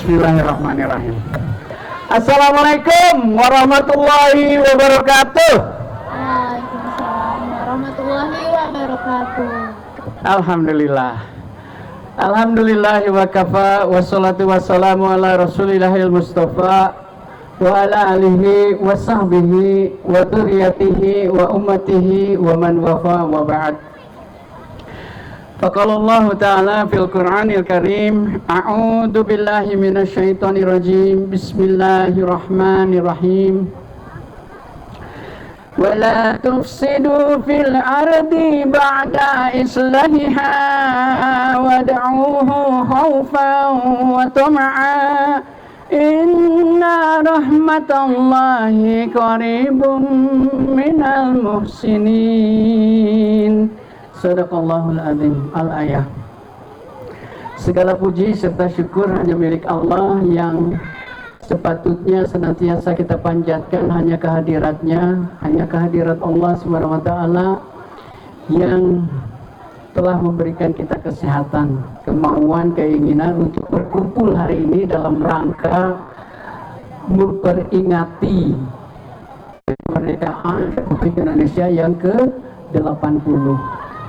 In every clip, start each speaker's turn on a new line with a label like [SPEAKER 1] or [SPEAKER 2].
[SPEAKER 1] Bismillahirrahmanirrahim. Assalamualaikum warahmatullahi wabarakatuh.
[SPEAKER 2] Waalaikumsalam warahmatullahi wabarakatuh.
[SPEAKER 1] Alhamdulillah. Alhamdulillahi wa kafa, wassalatu wassalamu ala rasulillahil mustafa wa ala alihi wa sahbihi wa dzurriyyatihi wa ummatihi wa man wafa wa ba'd. Faqala Allah Ta'ala fil Qur'anil Karim, a'udzu billahi minasy syaithanir rajim. Bismillahirrahmanirrahim. Wa la tufsidu fil ardi ba'da islahiha wad'uhu khaufan wa tam'a. Inna rahmatallahi qaribun minal muhsinin. Sadaqallahul azim. Al-ayah. Segala puji serta syukur hanya milik Allah yang sepatutnya senantiasa kita panjatkan hanya kehadiratnya, hanya kehadirat Allah Subhanahu wa taala yang telah memberikan kita kesehatan, kemauan, keinginan untuk berkumpul hari ini dalam rangka memperingati kemerdekaan Republik Indonesia yang ke-80.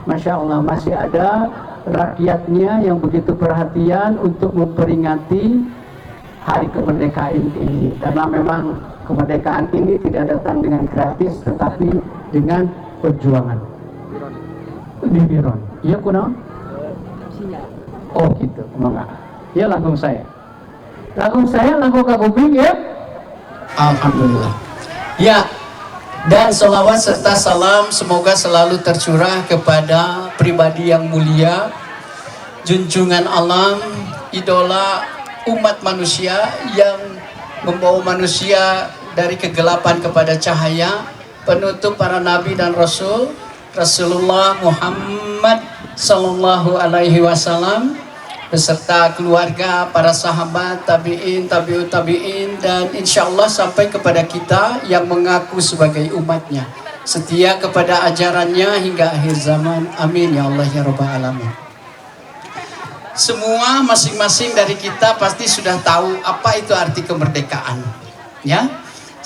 [SPEAKER 1] Masya Allah, masih ada rakyatnya yang begitu perhatian untuk memperingati hari kemerdekaan ini, karena memang kemerdekaan ini tidak datang dengan gratis tetapi dengan perjuangan. Bibiron, iya kuno? Oh gitu, enggak. Ya langsung saya langsung kagubing ya. Alhamdulillah. Ya, dan selawat serta salam semoga selalu tercurah kepada pribadi yang mulia, junjungan alam, idola umat manusia yang membawa manusia dari kegelapan kepada cahaya, penutup para nabi dan rasul, Rasulullah Muhammad Sallallahu Alaihi Wasallam beserta keluarga, para sahabat, tabi'in, tabi'ut tabi'in, dan insya Allah sampai kepada kita yang mengaku sebagai umatnya, setia kepada ajarannya hingga akhir zaman. Amin ya Allah ya Rabbal Alamin. Semua masing-masing dari kita pasti sudah tahu apa itu arti kemerdekaan, ya.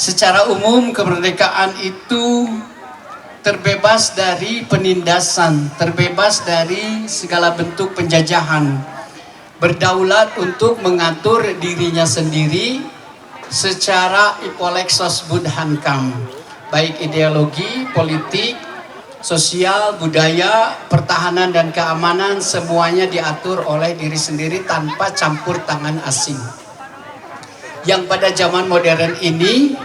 [SPEAKER 1] Secara umum kemerdekaan itu terbebas dari penindasan, terbebas dari segala bentuk penjajahan, berdaulat untuk mengatur dirinya sendiri secara ipolexos budhankam, baik ideologi, politik, sosial, budaya, pertahanan dan keamanan, semuanya diatur oleh diri sendiri tanpa campur tangan asing. Yang pada zaman modern ini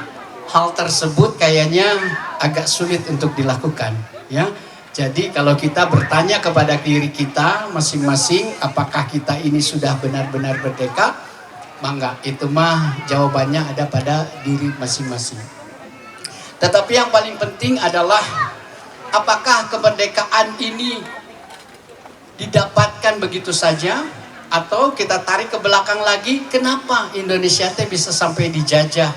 [SPEAKER 1] hal tersebut kayaknya agak sulit untuk dilakukan, ya. Jadi kalau kita bertanya kepada diri kita masing-masing, apakah kita ini sudah benar-benar merdeka? Mangga, itu mah jawabannya ada pada diri masing-masing. Tetapi yang paling penting adalah apakah kemerdekaan ini didapatkan begitu saja, atau kita tarik ke belakang lagi, kenapa Indonesia bisa sampai dijajah?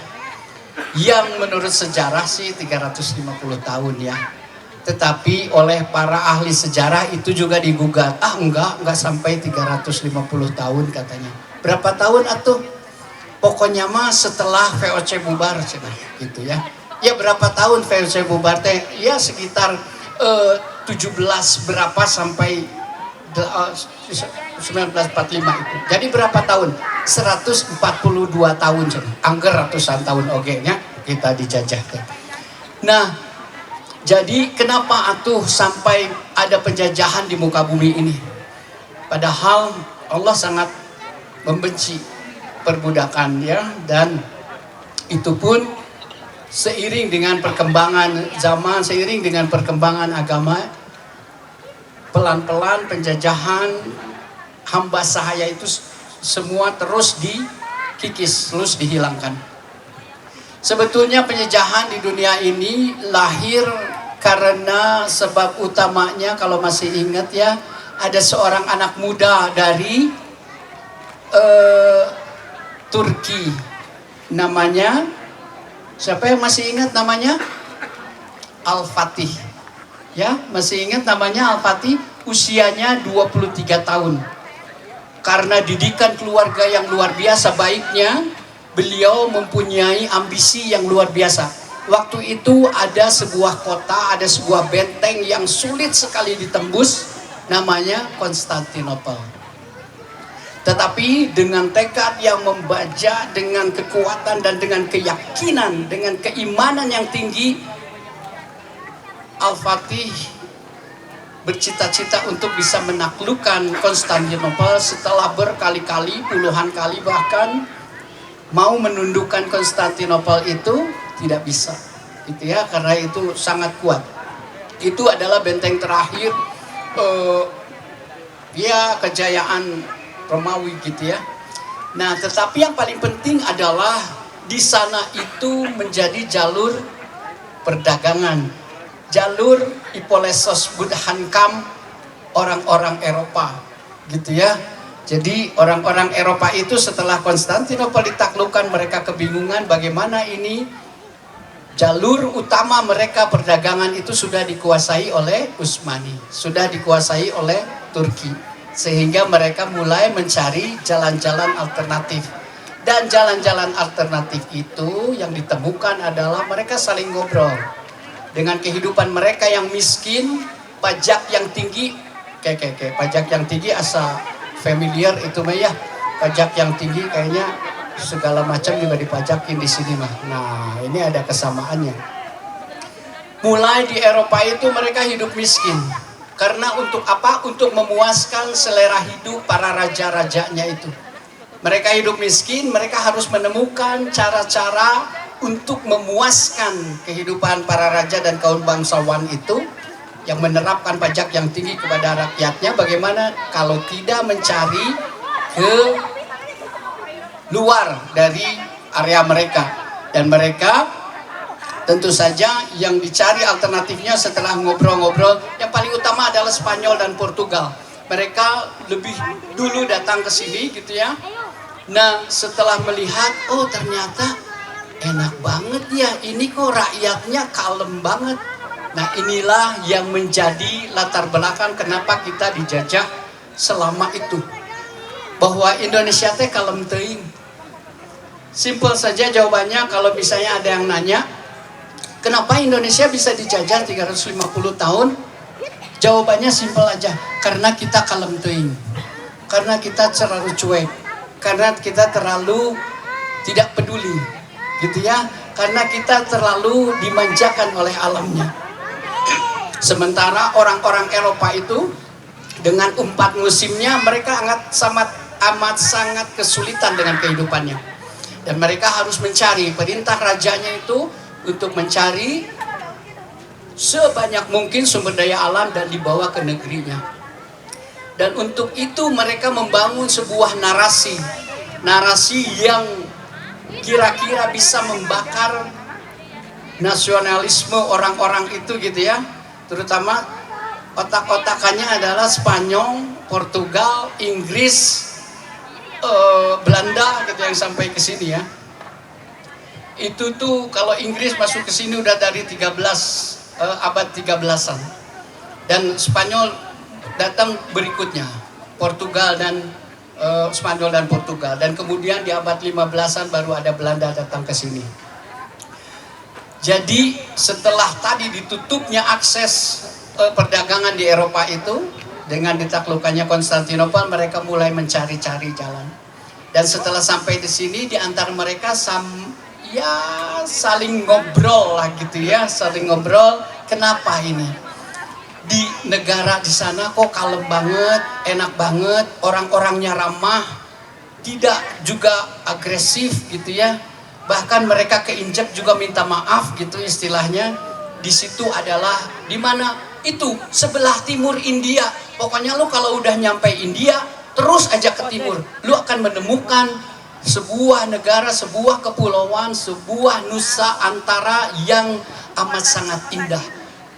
[SPEAKER 1] Yang menurut sejarah sih 350 tahun ya. Tetapi oleh para ahli sejarah itu juga digugat. Enggak sampai 350 tahun katanya. Berapa tahun atuh? Pokoknya mah setelah VOC bubar gitu ya. Ya berapa tahun VOC bubar teh? Ya sekitar 17 berapa sampai 1945 itu. Jadi berapa tahun? 142 tahun. Angger ratusan tahun nya kita dijajah. Nah, jadi kenapa atuh sampai ada penjajahan di muka bumi ini? Padahal Allah sangat membenci perbudakan ya, dan itu pun seiring dengan perkembangan zaman, seiring dengan perkembangan agama, pelan-pelan penjajahan hamba sahaya itu semua terus dikikis, terus dihilangkan. Sebetulnya penjajahan di dunia ini lahir karena sebab utamanya, kalau masih ingat ya, ada seorang anak muda dari Turki, namanya, siapa yang masih ingat namanya? Al-Fatih. Ya, masih ingat namanya Al-Fatih? Usianya 23 tahun.
[SPEAKER 3] karena didikan keluarga yang luar biasa baiknya, beliau mempunyai ambisi yang luar biasa. Waktu itu ada sebuah kota, ada sebuah benteng yang sulit sekali ditembus, namanya Konstantinopel. Tetapi dengan tekad yang membaja, dengan kekuatan dan dengan keyakinan, dengan keimanan yang tinggi, Al-Fatih bercita-cita untuk bisa menaklukkan Konstantinopel. Setelah berkali-kali, puluhan kali bahkan, mau menundukkan Konstantinopel itu tidak bisa, gitu ya, karena itu sangat kuat. Itu adalah benteng terakhir ya kejayaan Romawi, gitu ya. Nah, tetapi yang paling penting adalah di sana itu menjadi jalur perdagangan, jalur Ipolesos Budhankam orang-orang Eropa, gitu ya. Jadi orang-orang Eropa itu setelah Konstantinopel ditaklukkan, mereka kebingungan bagaimana ini jalur utama mereka perdagangan itu sudah dikuasai oleh Utsmani, sudah dikuasai oleh Turki, sehingga mereka mulai mencari jalan-jalan alternatif. Dan jalan-jalan alternatif itu yang ditemukan adalah mereka saling ngobrol. Dengan kehidupan mereka yang miskin, pajak yang tinggi, pajak yang tinggi asa familiar itu mah ya, pajak yang tinggi kayaknya segala macam juga dipajakin di sini mah. Nah, ini ada kesamaannya. Mulai di Eropa itu mereka hidup miskin. Karena untuk apa? Untuk memuaskan selera hidup para raja-rajanya itu. Mereka hidup miskin, mereka harus menemukan cara-cara untuk memuaskan kehidupan para raja dan kaum bangsawan itu yang menerapkan pajak yang tinggi kepada rakyatnya. Bagaimana kalau tidak mencari ke luar dari area mereka, dan mereka tentu saja yang dicari alternatifnya setelah ngobrol-ngobrol, yang paling utama adalah Spanyol dan Portugal. Mereka lebih dulu datang ke sini, gitu ya. Nah, setelah melihat, oh ternyata enak banget ya, ini kok rakyatnya kalem banget. Nah, inilah yang menjadi latar belakang kenapa kita dijajah selama itu. Bahwa Indonesia teh kalem teuing. Simpel saja jawabannya kalau misalnya ada yang nanya, kenapa Indonesia bisa dijajah 350 tahun? Jawabannya simpel aja, karena kita kalem teuing. Karena kita terlalu cuek. Karena kita terlalu tidak peduli, gitu ya. Karena kita terlalu dimanjakan oleh alamnya. Sementara orang-orang Eropa itu dengan 4 musimnya mereka amat sangat kesulitan dengan kehidupannya. Dan mereka harus mencari, perintah rajanya itu untuk mencari sebanyak mungkin sumber daya alam dan dibawa ke negerinya. Dan untuk itu mereka membangun sebuah narasi yang kira-kira bisa membakar nasionalisme orang-orang itu, gitu ya. Terutama otak-otakannya adalah Spanyol, Portugal, Inggris, Belanda, gitu, yang sampai ke sini ya. Itu tuh kalau Inggris masuk ke sini udah dari abad 13-an. Dan Spanyol datang berikutnya, Portugal dan Spanyol dan Portugal. Dan kemudian di abad 15-an baru ada Belanda datang ke sini. Jadi setelah tadi ditutupnya akses perdagangan di Eropa itu, dengan ditaklukkannya Konstantinopel, mereka mulai mencari-cari jalan. Dan setelah sampai di sini, di antara mereka saling ngobrol lah, gitu ya, saling ngobrol. Kenapa ini di negara di sana kok kalem banget, enak banget, orang-orangnya ramah, tidak juga agresif, gitu ya. Bahkan mereka keinjak juga minta maaf, gitu istilahnya. Di situ adalah di mana itu sebelah timur India. Pokoknya lu kalau udah nyampe India, terus aja ke timur, lu akan menemukan sebuah negara, sebuah kepulauan, sebuah nusa antara yang amat sangat indah,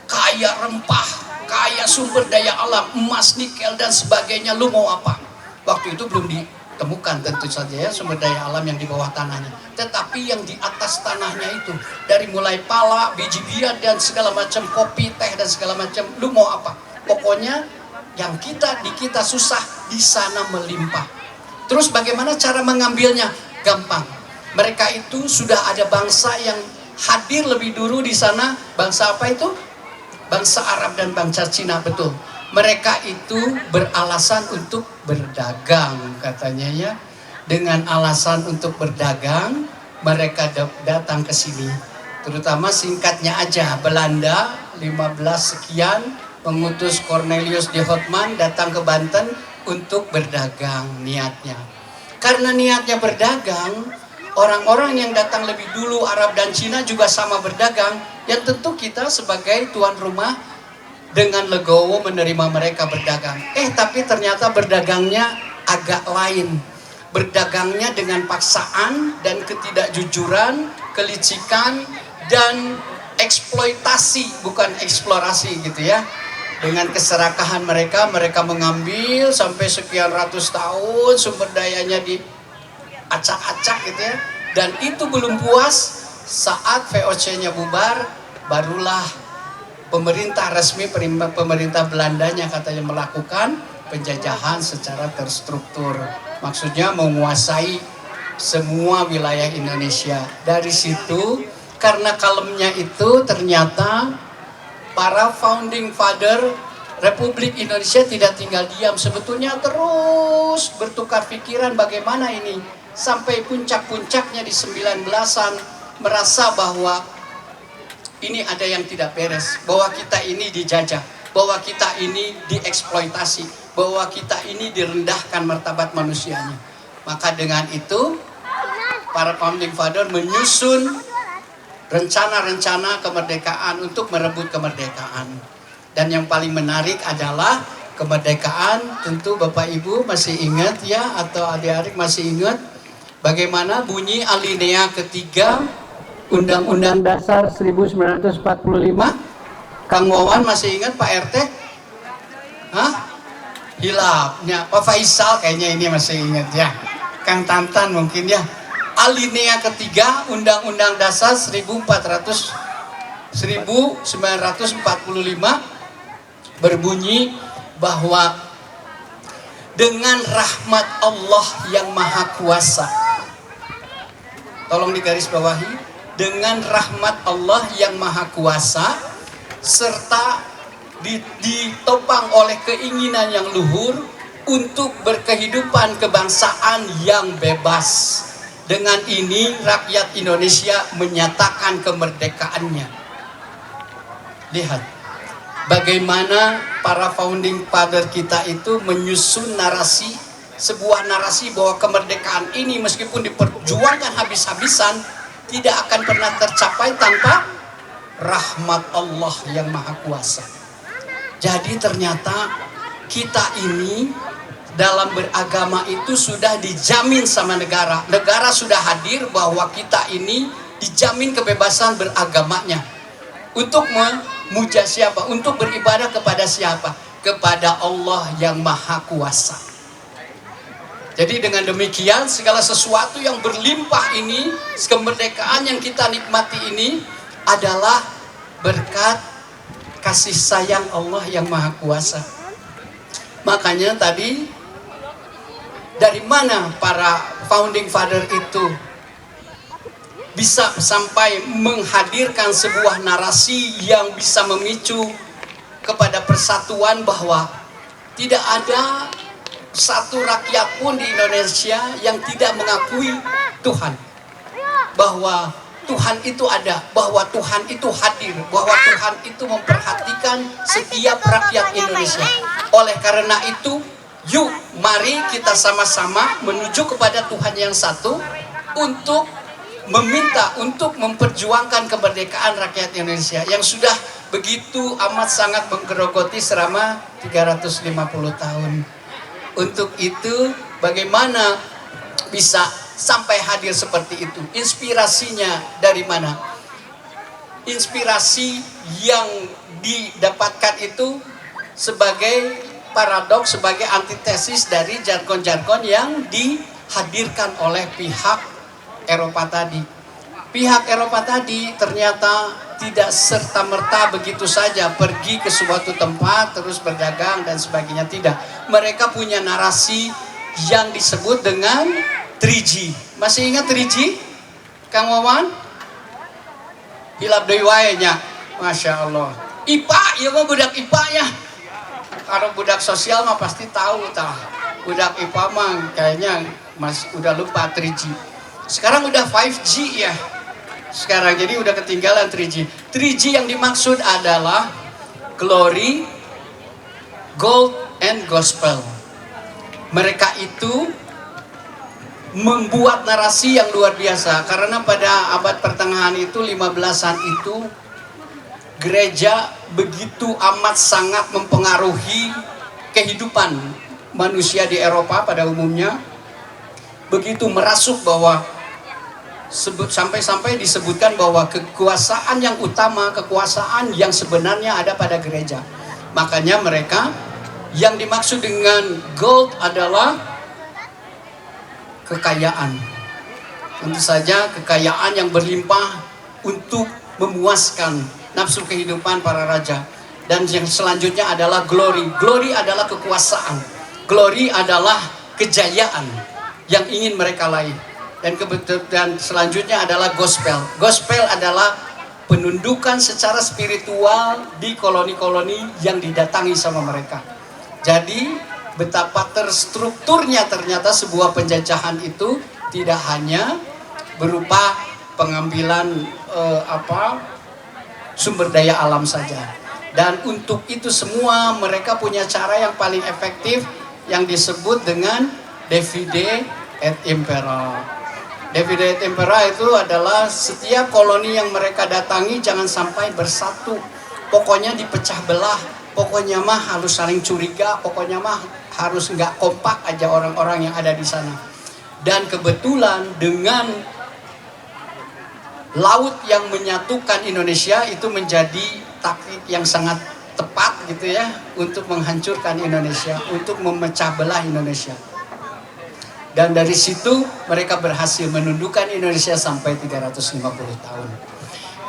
[SPEAKER 3] kaya rempah, kaya sumber daya alam, emas, nikel dan sebagainya. Lu mau apa? Waktu itu belum ditemukan tentu saja ya sumber daya alam yang di bawah tanahnya, tetapi yang di atas tanahnya itu, dari mulai pala, biji biak dan segala macam, kopi, teh dan segala macam. Lu mau apa? Pokoknya yang kita susah di sana melimpah. Terus bagaimana cara mengambilnya? Gampang. Mereka itu sudah ada bangsa yang hadir lebih dulu di sana. Bangsa apa itu? Bangsa Arab dan bangsa Cina, betul. Mereka itu beralasan untuk berdagang katanya ya. Dengan alasan untuk berdagang, mereka datang ke sini. Terutama singkatnya aja, Belanda 15 sekian mengutus Cornelius de Houtman datang ke Banten untuk berdagang niatnya. Karena niatnya berdagang, orang-orang yang datang lebih dulu Arab dan Cina juga sama berdagang. Yang tentu kita sebagai tuan rumah dengan legowo menerima mereka berdagang. Tapi ternyata berdagangnya agak lain. Berdagangnya dengan paksaan dan ketidakjujuran, kelicikan dan eksploitasi, bukan eksplorasi gitu ya. Dengan keserakahan mereka mengambil sampai sekian ratus tahun sumber dayanya diacak-acak gitu ya. Dan itu belum puas, saat VOC-nya bubar, barulah pemerintah resmi, pemerintah Belandanya katanya melakukan penjajahan secara terstruktur. Maksudnya menguasai semua wilayah Indonesia. Dari situ, karena kalemnya itu ternyata para founding father Republik Indonesia tidak tinggal diam. Sebetulnya terus bertukar pikiran bagaimana ini. Sampai puncak-puncaknya di 19-an merasa bahwa ini ada yang tidak beres. Bahwa kita ini dijajah. Bahwa kita ini dieksploitasi. Bahwa kita ini direndahkan martabat manusianya. Maka dengan itu para founding father menyusun rencana-rencana kemerdekaan untuk merebut kemerdekaan. Dan yang paling menarik adalah kemerdekaan, tentu Bapak Ibu masih ingat ya, atau adik-adik masih ingat bagaimana bunyi alinea ketiga Undang-Undang Dasar 1945. Kang Wawan masih ingat Pak RT? Hah? Hilapnya Pak Faisal kayaknya ini masih ingat ya. Kang Tantan mungkin ya. Alinea ketiga Undang-Undang Dasar 1945 berbunyi bahwa dengan rahmat Allah yang Maha Kuasa, tolong digarisbawahi, dengan rahmat Allah yang Maha Kuasa serta ditopang oleh keinginan yang luhur untuk berkehidupan kebangsaan yang bebas. Dengan ini rakyat Indonesia menyatakan kemerdekaannya. Lihat bagaimana para founding father kita itu menyusun narasi, sebuah narasi bahwa kemerdekaan ini meskipun diperjuangkan habis-habisan tidak akan pernah tercapai tanpa rahmat Allah yang Maha Kuasa. Jadi ternyata kita ini dalam beragama itu sudah dijamin sama negara. Negara sudah hadir bahwa kita ini dijamin kebebasan beragamanya. Untuk memuja siapa? Untuk beribadah kepada siapa? Kepada Allah yang Maha Kuasa. Jadi dengan demikian segala sesuatu yang berlimpah ini, kemerdekaan yang kita nikmati ini adalah berkat kasih sayang Allah yang Maha Kuasa. Makanya tadi dari mana para founding father itu bisa sampai menghadirkan sebuah narasi yang bisa memicu kepada persatuan bahwa tidak ada satu rakyat pun di Indonesia yang tidak mengakui Tuhan. Bahwa Tuhan itu ada, bahwa Tuhan itu hadir, bahwa Tuhan itu memperhatikan setiap rakyat Indonesia. Oleh karena itu, yuk mari kita sama-sama menuju kepada Tuhan yang satu untuk meminta, untuk memperjuangkan kemerdekaan rakyat Indonesia yang sudah begitu amat sangat menggerogoti selama 350 tahun. Untuk itu bagaimana bisa sampai hadir seperti itu? Inspirasinya dari mana? Inspirasi yang didapatkan itu sebagai paradoks, sebagai antitesis dari jargon-jargon yang dihadirkan oleh pihak Eropa tadi. Pihak Eropa tadi ternyata tidak serta-merta begitu saja pergi ke suatu tempat terus berdagang dan sebagainya, tidak. Mereka punya narasi yang disebut dengan 3G. Masih ingat 3G? Kang Wawan? Hilap deui wae nya. Masya Allah. IPA, ya mah budak IPA ya. Kalau budak sosial mah pasti tahu tah. Budak IPA mah kayaknya udah lupa 3G. Sekarang udah 5G ya. Sekarang jadi udah ketinggalan 3G. 3G yang dimaksud adalah glory, gold, and gospel. Mereka itu membuat narasi yang luar biasa karena pada abad pertengahan itu 15-an itu gereja begitu amat sangat mempengaruhi kehidupan manusia di Eropa pada umumnya, begitu merasuk bahwa sampai-sampai disebutkan bahwa kekuasaan yang utama, kekuasaan yang sebenarnya ada pada gereja. Makanya mereka yang dimaksud dengan gold adalah kekayaan. Tentu saja kekayaan yang berlimpah untuk memuaskan nafsu kehidupan para raja. Dan yang selanjutnya adalah glory. Glory adalah kekuasaan. Glory adalah kejayaan yang ingin mereka raih. Dan selanjutnya adalah gospel. Gospel adalah penundukan secara spiritual di koloni-koloni yang didatangi sama mereka. Jadi betapa terstrukturnya ternyata sebuah penjajahan itu tidak hanya berupa pengambilan sumber daya alam saja. Dan untuk itu semua mereka punya cara yang paling efektif yang disebut dengan divide et impera. Divide et impera itu adalah setiap koloni yang mereka datangi jangan sampai bersatu. Pokoknya dipecah belah, pokoknya mah harus saling curiga, pokoknya mah harus nggak kompak aja orang-orang yang ada di sana. Dan kebetulan dengan laut yang menyatukan Indonesia itu menjadi taktik yang sangat tepat gitu ya untuk menghancurkan Indonesia, untuk memecah belah Indonesia. Dan dari situ mereka berhasil menundukkan Indonesia sampai 350 tahun.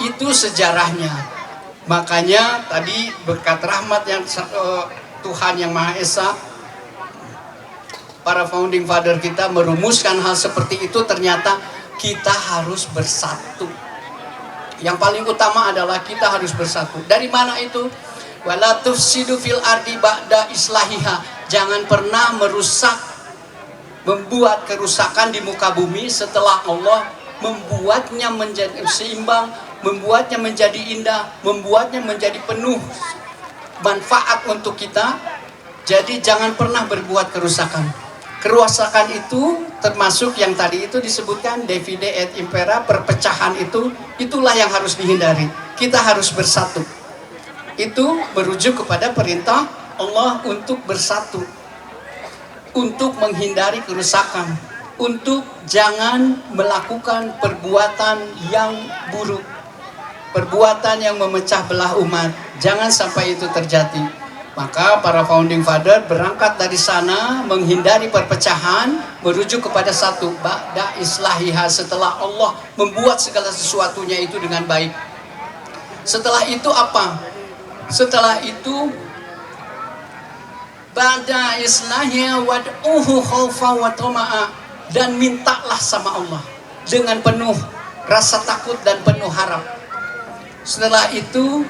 [SPEAKER 3] Itu sejarahnya. Makanya tadi berkat rahmat yang Tuhan Yang Maha Esa, para founding father kita merumuskan hal seperti itu. Ternyata kita harus bersatu. Yang paling utama adalah kita harus bersatu. Dari mana itu? Wala tufsidu fil ardi ba'da islahiha. Jangan pernah merusak, membuat kerusakan di muka bumi setelah Allah membuatnya menjadi seimbang, membuatnya menjadi indah, membuatnya menjadi penuh manfaat untuk kita. Jadi jangan pernah berbuat kerusakan. Kerusakan itu termasuk yang tadi itu disebutkan divide et impera, perpecahan itu, itulah yang harus dihindari. Kita harus bersatu. Itu merujuk kepada perintah Allah untuk bersatu, untuk menghindari kerusakan, untuk jangan melakukan perbuatan yang buruk, perbuatan yang memecah belah umat. Jangan sampai itu terjadi. Maka para founding father berangkat dari sana menghindari perpecahan, merujuk kepada satu, ba'da islahiha, setelah Allah membuat segala sesuatunya itu dengan baik. Setelah itu apa? Setelah itu ba'da islahiha wad'uhu khaufa wa tama'a, dan mintalah sama Allah dengan penuh rasa takut dan penuh harap. Setelah itu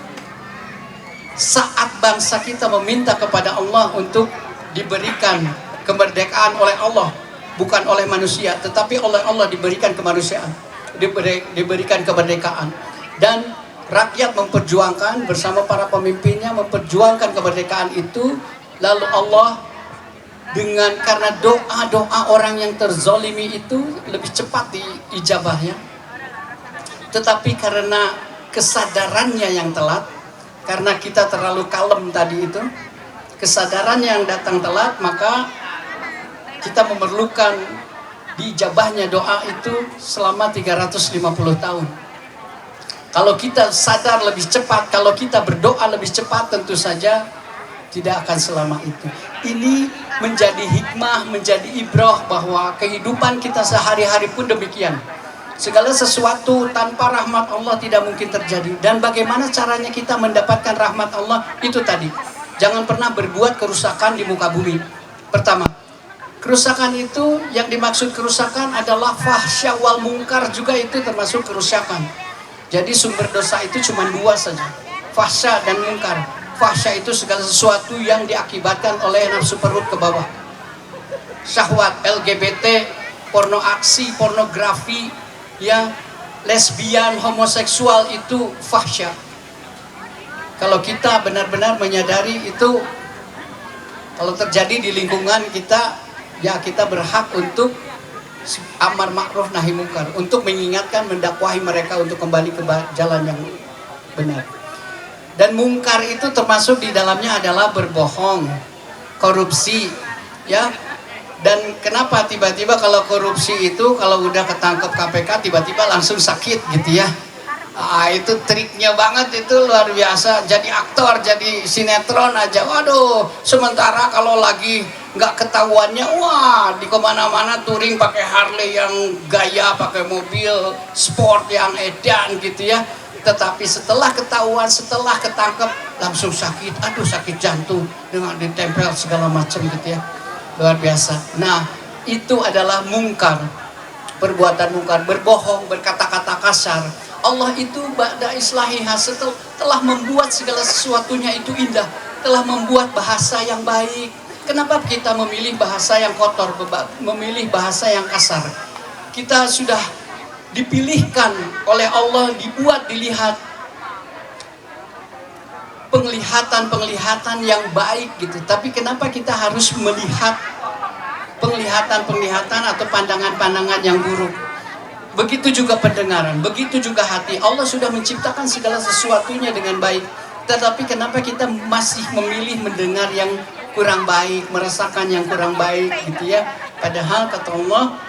[SPEAKER 3] saat bangsa kita meminta kepada Allah untuk diberikan kemerdekaan oleh Allah, bukan oleh manusia, tetapi oleh Allah diberikan kemanusiaan, diberikan kemerdekaan, dan rakyat memperjuangkan bersama para pemimpinnya memperjuangkan kemerdekaan itu. Lalu Allah dengan karena doa-doa orang yang terzolimi itu lebih cepat diijabahnya, tetapi karena kesadarannya yang telat, karena kita terlalu kalem tadi itu, kesadaran yang datang telat, maka kita memerlukan diijabahnya doa itu selama 350 tahun. Kalau kita sadar lebih cepat, kalau kita berdoa lebih cepat, tentu saja tidak akan selama itu. Ini menjadi hikmah, menjadi ibrah bahwa kehidupan kita sehari-hari pun demikian. Segala sesuatu tanpa rahmat Allah tidak mungkin terjadi. Dan bagaimana caranya kita mendapatkan rahmat Allah? Itu tadi, jangan pernah berbuat kerusakan di muka bumi. Pertama, Kerusakan itu yang dimaksud kerusakan adalah fahsya wal mungkar, juga itu termasuk kerusakan. Jadi sumber dosa itu cuma dua saja, fahsya dan mungkar. Fahsya itu segala sesuatu yang diakibatkan oleh nafsu perut ke bawah, syahwat, LGBT, porno aksi, pornografi, ya, lesbian, homoseksual, itu fahsya. Kalau kita benar-benar menyadari itu, kalau terjadi di lingkungan kita, ya kita berhak untuk amar ma'ruf nahi mungkar, untuk mengingatkan, mendakwahi mereka untuk kembali ke jalan yang benar. Dan mungkar itu termasuk di dalamnya adalah berbohong, korupsi, ya. Dan kenapa tiba-tiba kalau korupsi itu kalau udah ketangkep KPK tiba-tiba langsung sakit gitu ya. Itu triknya banget, itu luar biasa. Jadi aktor, jadi sinetron aja, waduh. Sementara kalau lagi nggak ketahuannya, wah, di kemana-mana touring pakai Harley yang gaya, pakai mobil sport yang edan gitu ya. Tetapi setelah ketahuan, setelah ketangkep, langsung sakit. Aduh, sakit jantung dengan ditempel segala macam gitu ya. Luar biasa. Nah, itu adalah mungkar, perbuatan mungkar, berbohong, berkata-kata kasar. Allah itu ba'da islahiha, telah membuat segala sesuatunya itu indah, telah membuat bahasa yang baik. Kenapa kita memilih bahasa yang kotor, memilih bahasa yang kasar? Kita sudah dipilihkan oleh Allah, dibuat, dilihat penglihatan-penglihatan yang baik gitu. Tapi kenapa kita harus melihat penglihatan-penglihatan atau pandangan-pandangan yang buruk? Begitu juga pendengaran, begitu juga hati. Allah sudah menciptakan segala sesuatunya dengan baik. Tetapi kenapa kita masih memilih mendengar yang kurang baik, merasakan yang kurang baik gitu ya? Padahal kata Allah,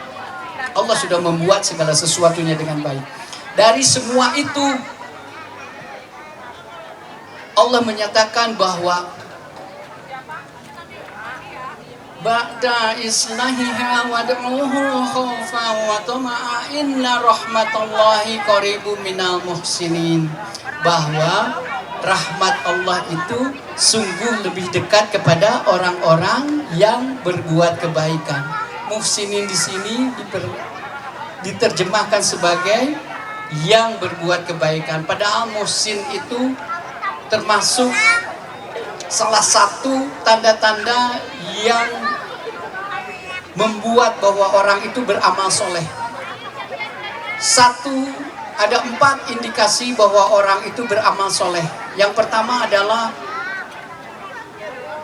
[SPEAKER 3] Allah sudah membuat segala sesuatunya dengan baik. Dari semua itu, Allah menyatakan bahwa ba'da islahiha wad'uhu khawfan wa tama'a inna rahmatallahi qaribun minal muhsinin, bahwa rahmat Allah itu sungguh lebih dekat kepada orang-orang yang berbuat kebaikan. Muhsinin di sini diterjemahkan sebagai yang berbuat kebaikan, padahal muhsin itu termasuk salah satu tanda-tanda yang membuat bahwa orang itu beramal soleh. Ada 4 indikasi bahwa orang itu beramal soleh. Yang pertama adalah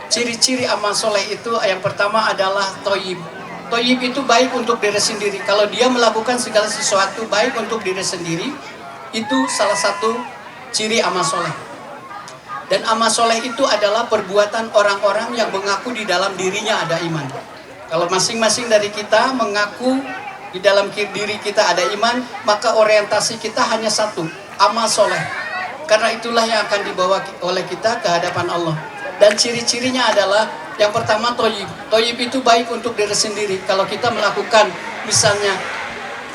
[SPEAKER 3] ciri-ciri amal soleh itu, yang pertama adalah toyib. Toyib itu baik untuk diri sendiri. Kalau dia melakukan segala sesuatu baik untuk diri sendiri, itu salah satu ciri amal soleh. Dan amal soleh itu adalah perbuatan orang-orang yang mengaku di dalam dirinya ada iman. Kalau masing-masing dari kita mengaku di dalam diri kita ada iman, maka orientasi kita hanya satu, amal soleh. Karena itulah yang akan dibawa oleh kita ke hadapan Allah. Dan ciri-cirinya adalah yang pertama toyib. Toyib itu baik untuk diri sendiri. Kalau kita melakukan misalnya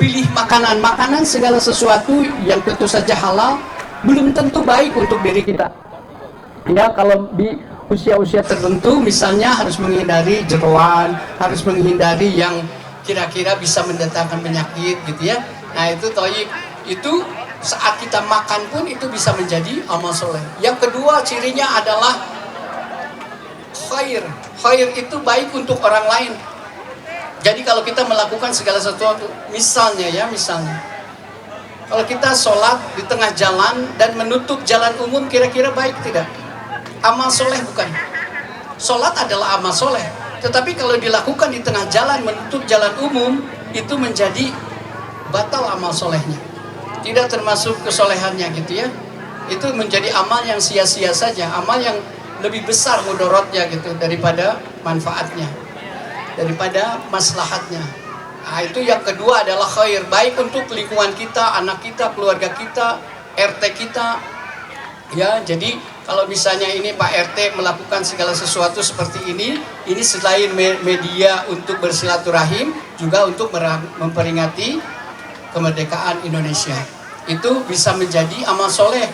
[SPEAKER 3] pilih makanan segala sesuatu yang tentu saja halal, belum tentu baik untuk diri kita. Ya, kalau di usia-usia tertentu misalnya harus menghindari jeroan, harus menghindari yang kira-kira bisa mendatangkan penyakit gitu ya. Nah, itu toyib. Itu saat kita makan pun itu bisa menjadi amal soleh. Yang kedua cirinya adalah khair. Khair itu baik untuk orang lain. Jadi kalau kita melakukan segala sesuatu, misalnya kalau kita sholat di tengah jalan dan menutup jalan umum, kira-kira baik tidak? Amal soleh bukan? Sholat adalah amal soleh, tetapi kalau dilakukan di tengah jalan, menutup jalan umum, itu menjadi batal amal solehnya, tidak termasuk kesolehannya gitu ya. Itu menjadi amal yang sia-sia saja, amal yang lebih besar mudorotnya gitu daripada manfaatnya, daripada maslahatnya. Nah, itu yang kedua adalah khair, baik untuk lingkungan kita, anak kita, keluarga kita, RT kita. Ya, jadi kalau misalnya ini Pak RT melakukan segala sesuatu seperti ini selain media untuk bersilaturahim, juga untuk memperingati kemerdekaan Indonesia. Itu bisa menjadi amal soleh.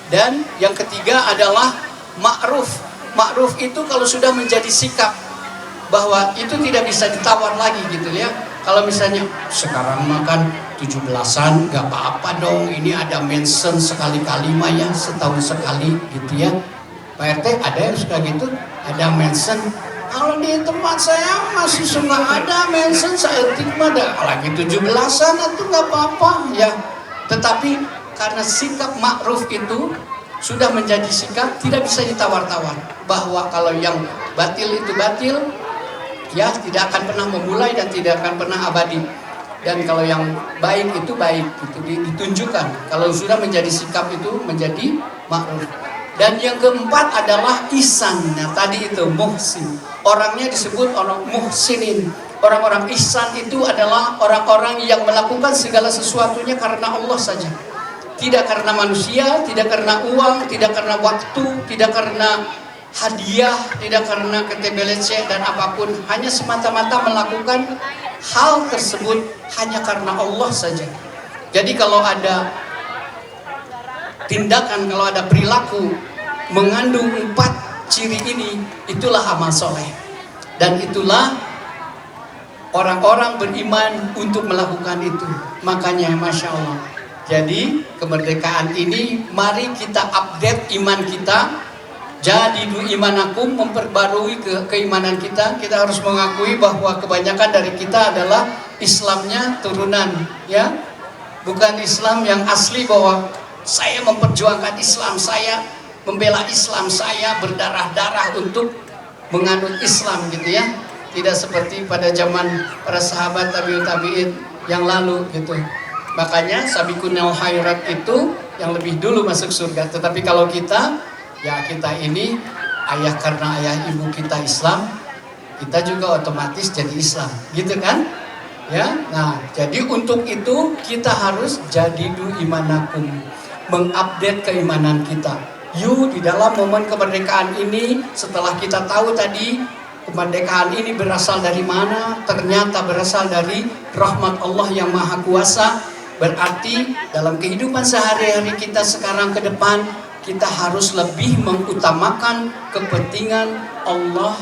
[SPEAKER 3] Dan yang ketiga adalah ma'ruf. Ma'ruf itu kalau sudah menjadi sikap, bahwa itu tidak bisa ditawar lagi gitu ya. Kalau misalnya sekarang makan 17-an gak apa-apa dong, ini ada mention sekali-kali mah ya, setahun sekali gitu ya. Pak RT ada yang suka gitu, ada mention. Kalau di tempat saya masih suka ada mention, saya mah ada lagi 17-an itu gak apa-apa ya. Tetapi karena sikap ma'ruf itu sudah menjadi sikap tidak bisa ditawar-tawar, bahwa kalau yang batil itu batil ya, tidak akan pernah memulai dan tidak akan pernah abadi. Dan kalau yang baik itu baik, itu ditunjukkan. Kalau sudah menjadi sikap itu menjadi ma'ruf. Dan yang keempat adalah ihsan. Nah, tadi itu muhsin. Orangnya disebut orang muhsinin. Orang-orang ihsan itu adalah orang-orang yang melakukan segala sesuatunya karena Allah saja. Tidak karena manusia, tidak karena uang, tidak karena waktu, tidak karena hadiah, tidak karena KTBLC dan apapun. Hanya semata-mata melakukan hal tersebut hanya karena Allah saja. Jadi kalau ada tindakan, kalau ada perilaku mengandung 4 ciri ini, itulah amal soleh. Dan itulah orang-orang beriman untuk melakukan itu. Makanya Masya Allah. Jadi kemerdekaan ini mari kita update iman kita. Jadidu imanakum, memperbarui keimanan kita. Kita harus mengakui bahwa kebanyakan dari kita adalah Islamnya turunan, ya, bukan Islam yang asli, bahwa saya memperjuangkan Islam, saya membela Islam, saya berdarah-darah untuk menganut Islam gitu ya. Tidak seperti pada zaman para sahabat tabi'ut tabi'in yang lalu gitu. Makanya sabiqunal khairat itu yang lebih dulu masuk surga. Tetapi kalau kita, ya kita ini ayah karena ayah ibu kita Islam, kita juga otomatis jadi Islam, gitu kan? Ya, nah jadi untuk itu kita harus jadidu imanakum, mengupdate keimanan kita. Yuk di dalam momen kemerdekaan ini, setelah kita tahu tadi kemerdekaan ini berasal dari mana, ternyata berasal dari rahmat Allah yang Maha Kuasa. Berarti dalam kehidupan sehari-hari kita sekarang ke depan, kita harus lebih mengutamakan kepentingan Allah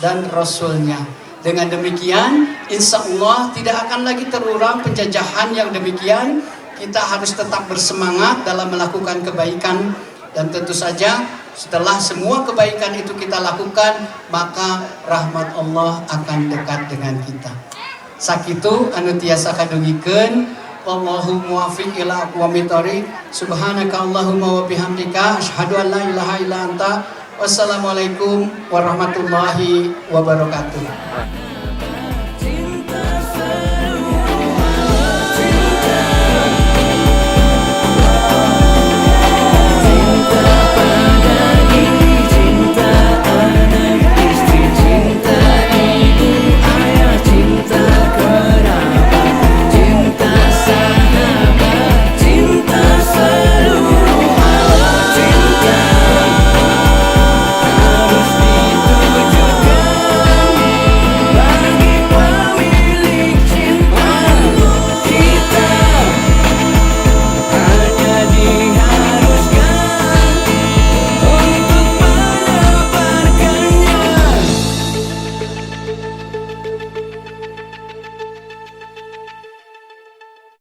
[SPEAKER 3] dan Rasulnya. Dengan demikian, insya Allah tidak akan lagi terulang penjajahan yang demikian. Kita harus tetap bersemangat dalam melakukan kebaikan. Dan tentu saja setelah semua kebaikan itu kita lakukan, maka rahmat Allah akan dekat dengan kita. Sakitu anu tiasa kadungikeun. Wallahu muwaffiq ila aqwamit thoriq. Subhanaka Allahumma wa bihamdika asyhadu an la ilaha illa anta. Wassalamualaikum warahmatullahi wabarakatuh.